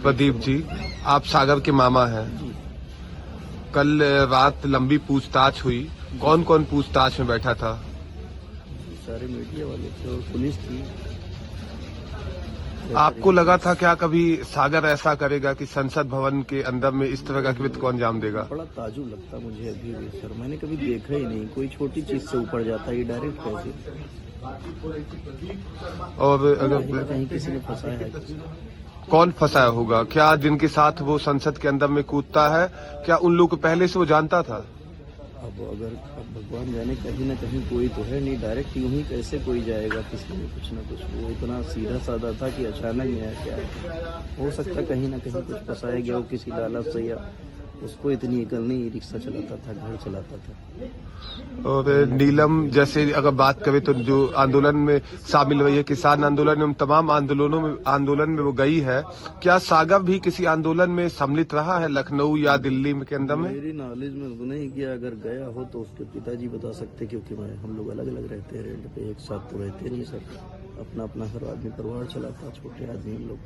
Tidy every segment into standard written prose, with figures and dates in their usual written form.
प्रदीप जी, आप सागर के मामा हैं। कल रात लंबी पूछताछ हुई, कौन कौन पूछताछ में बैठा था? सारे मीडिया वाले थे और पुलिस थी। आपको लगा था क्या कभी सागर ऐसा करेगा कि संसद भवन के अंदर में इस तरह का कृत्य को अंजाम देगा? बड़ा ताजुब लगता मुझे अभी भी सर, मैंने कभी देखा ही नहीं, कोई छोटी चीज से ऊपर जाता है, ये डायरेक्ट कैसे? और अगर कहीं किसी ने फंसाया है? कौन फंसाया होगा? क्या जिनके साथ वो संसद के अंदर में कूदता है, क्या उन लोग को पहले से वो जानता था? अब भगवान जाने, कहीं ना कहीं कोई तो है नहीं, डायरेक्ट यूं ही कैसे कोई जाएगा किसी में कुछ ना कुछ। वो इतना सीधा साधा था कि अचानक में क्या हो सकता, कहीं ना कहीं कुछ फंसाया गया हो किसी लालच से, या उसको इतनी अकल नहीं, रिक्शा चलाता था, घर चलाता था। और नीलम जैसे अगर बात करें तो जो आंदोलन में शामिल हुई है, किसान आंदोलन में, तमाम आंदोलन में वो गई है, क्या सागर भी किसी आंदोलन में सम्मिलित रहा है लखनऊ या दिल्ली के अंदर में? मेरी नॉलेज में तो नहीं किया, अगर गया हो तो उसके पिताजी बता सकते, क्योंकि हम लोग अलग अलग रहते हैं, रेंट पे, एक साथ तो रहते नहीं सर। अपना अपना हर आदमी परिवार चलाता, छोटे आदमी हम लोग।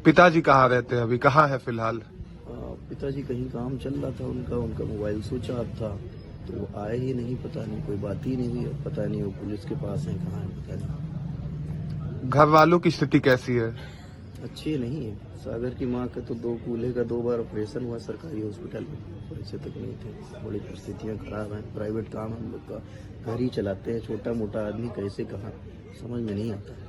पिताजी कहाँ रहते हैं अभी, कहाँ है फिलहाल? पिताजी कहीं काम चल रहा था उनका मोबाइल स्विच ऑफ था, तो वो आए ही नहीं, पता नहीं, कोई बात ही नहीं हुई, पता नहीं वो पुलिस के पास है, कहाँ है पता नहीं। घर वालों की स्थिति कैसी है? अच्छी नहीं है। सागर की माँ का तो कूल्हे का 2 बार ऑपरेशन हुआ सरकारी हॉस्पिटल में, पैसे तक नहीं थे, बड़ी परिस्थितियाँ खराब हैं, प्राइवेट काम हम लोग का, घर ही चलाते हैं, छोटा मोटा आदमी कैसे कहाँ समझ में नहीं आता है।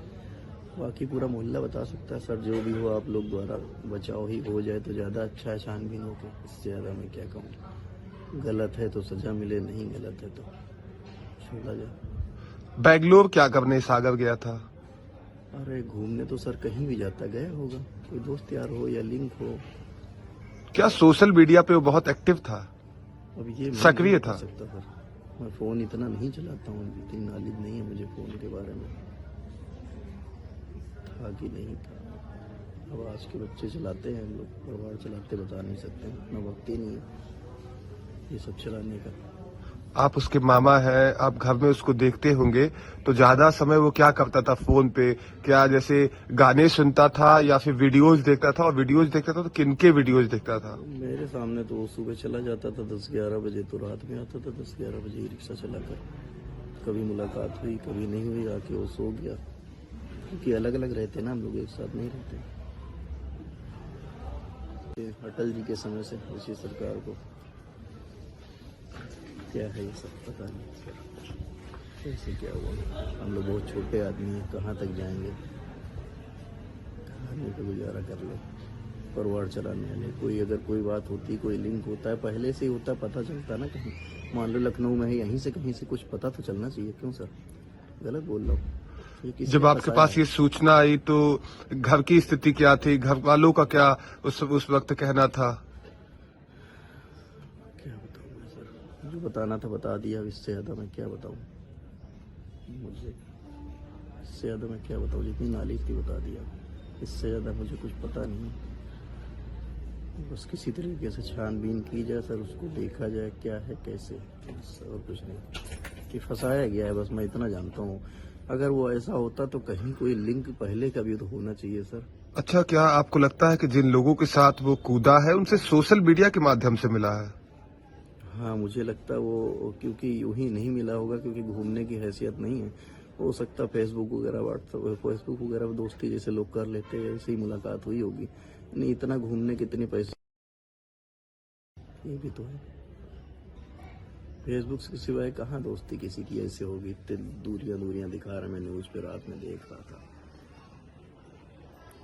बाकी पूरा मोहल्ला बता सकता है सर, जो भी हो आप लोग द्वारा बचाव ही हो जाए तो ज़्यादा अच्छा है, छानबीन हो के, इससे ज़्यादा मैं क्या कहूँ। गलत है तो सजा मिले, नहीं गलत है तो छोड़ा जाए। बैंगलोर क्या करने सागर गया था? अरे घूमने तो सर कहीं भी जाता, गया होगा, कोई दोस्त यार हो या लिंक हो। क्या सोशल मीडिया पे वो बहुत एक्टिव था, अब ये सक्रिय था? सकता सर, मैं फ़ोन इतना नहीं चलाता हूँ, इतनी नॉलेज नहीं है मुझे फ़ोन के बारे में, था कि नहीं था। अब आज के बच्चे चलाते हैं, हम लोग परिवार चलाते, बता नहीं सकते, इतना वक्त ही नहीं है ये सब चलाने का। आप उसके मामा हैं, आप घर में उसको देखते होंगे, तो ज्यादा समय वो क्या करता था फोन पे? क्या जैसे गाने सुनता था या फिर वीडियोज देखता था? और वीडियोज देखता था तो किनके वीडियोज देखता था? मेरे सामने तो वो सुबह चला जाता था 10-11 बजे, तो रात में आता था 10-11 बजे ही रिक्शा चलाकर। कभी मुलाकात हुई, कभी नहीं हुई, आके वो सो गया, क्योंकि अलग अलग रहते ना हम लोग, एक साथ नहीं रहते। अटल जी के समय से इसी सरकार को क्या है ये सब पता नहीं सर, कैसे क्या हुआ। हम लोग बहुत छोटे आदमी हैं, कहाँ तक जाएंगे, खाने पे गुजारा कर ले, परिवार चलाने वाले। कोई अगर कोई बात होती, कोई लिंक होता है, पहले से ही होता, पता चलता ना, कहीं मान लो लखनऊ में है, यहीं से कहीं से कुछ पता तो चलना चाहिए। क्यों सर गलत बोल रहा हूँ? जब आपके पास ये सूचना आई तो घर की स्थिति क्या थी, घर वालों का क्या उस वक्त कहना था? क्या बताऊँ मैं सर, जो बताना था बता दिया, इससे ज़्यादा मैं क्या बताऊँ, मुझे इससे ज़्यादा मैं क्या बताऊँ, जितनी नॉलेज थी बता दिया, इससे ज़्यादा मुझे कुछ पता नहीं। बस किसी तरीके से छानबीन की जाए सर, उसको देखा जाए क्या है कैसे, और कुछ नहीं कि फंसाया गया है, बस मैं इतना जानता हूँ। अगर वो ऐसा होता तो कहीं कोई लिंक पहले का भी तो होना चाहिए सर। अच्छा, क्या आपको लगता है कि जिन लोगों के साथ वो कूदा है उनसे सोशल मीडिया के माध्यम से मिला है? हाँ मुझे लगता है वो, क्योंकि यूं ही नहीं मिला होगा, क्योंकि घूमने की हैसियत नहीं है। हो सकता है फेसबुक वगैरह, व्हाट्सएप, फेसबुक वगैरह दोस्ती जैसे लोग कर लेते हैं, ऐसे ही मुलाकात हुई होगी। नहीं इतना घूमने कितने पैसे, ये भी तो है। फेसबुक के सिवाय कहाँ दोस्ती किसी की ऐसे होगी, इतनी दूरियां दिखा रहे, मैं न्यूज़ पे रात में देख रहा था।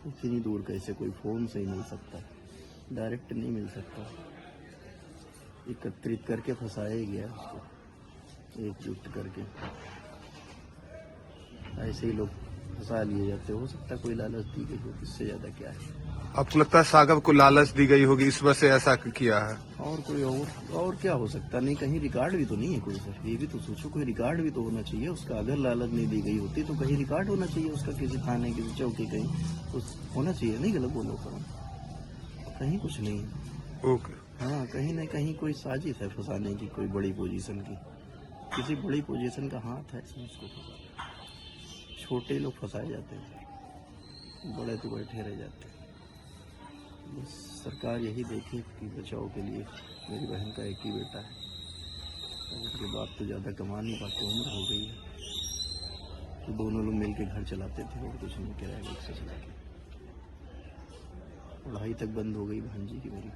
इतनी दूर कैसे कोई फ़ोन से ही मिल सकता, डायरेक्ट नहीं मिल सकता, एकत्रित करके फंसाया ही गया उसको, एकजुट करके। ऐसे ही लोग फंसा लिए जाते, हो सकता है कोई लालच दी गई हो, इससे ज़्यादा क्या है। आपको लगता है सागर को लालच दी गई होगी, इस वजह से ऐसा किया है? और कोई और क्या हो सकता, नहीं कहीं रिकॉर्ड भी तो नहीं है कोई सर, ये भी तो सोचो, कोई रिकॉर्ड भी तो होना चाहिए उसका। अगर लालच नहीं दी गई होती तो कहीं रिकॉर्ड होना चाहिए उसका, किसी थाने, किसी चौकी, कहीं उस होना चाहिए। नहीं गलत बोलो सर, कहीं कुछ नहीं है। ओके। हाँ कहीं ना कहीं कोई साजिश है फंसाने की, कोई बड़ी पोजीशन की, किसी बड़ी पोजीशन का हाथ है इसमें, उसको फंसाना। छोटे लोग फंसाए जाते हैं, बड़े तो बैठे रह जाते हैं। बस सरकार यही देखे कि बचाव के लिए। मेरी बहन का एक ही बेटा है, उनके बाप तो ज़्यादा कमा नहीं पाते, उम्र हो गई है, तो दोनों लोग मिल के घर चलाते थे और कुछ नहीं, किराए घर से चला के। पढ़ाई तक बंद हो गई भांजी की मेरी।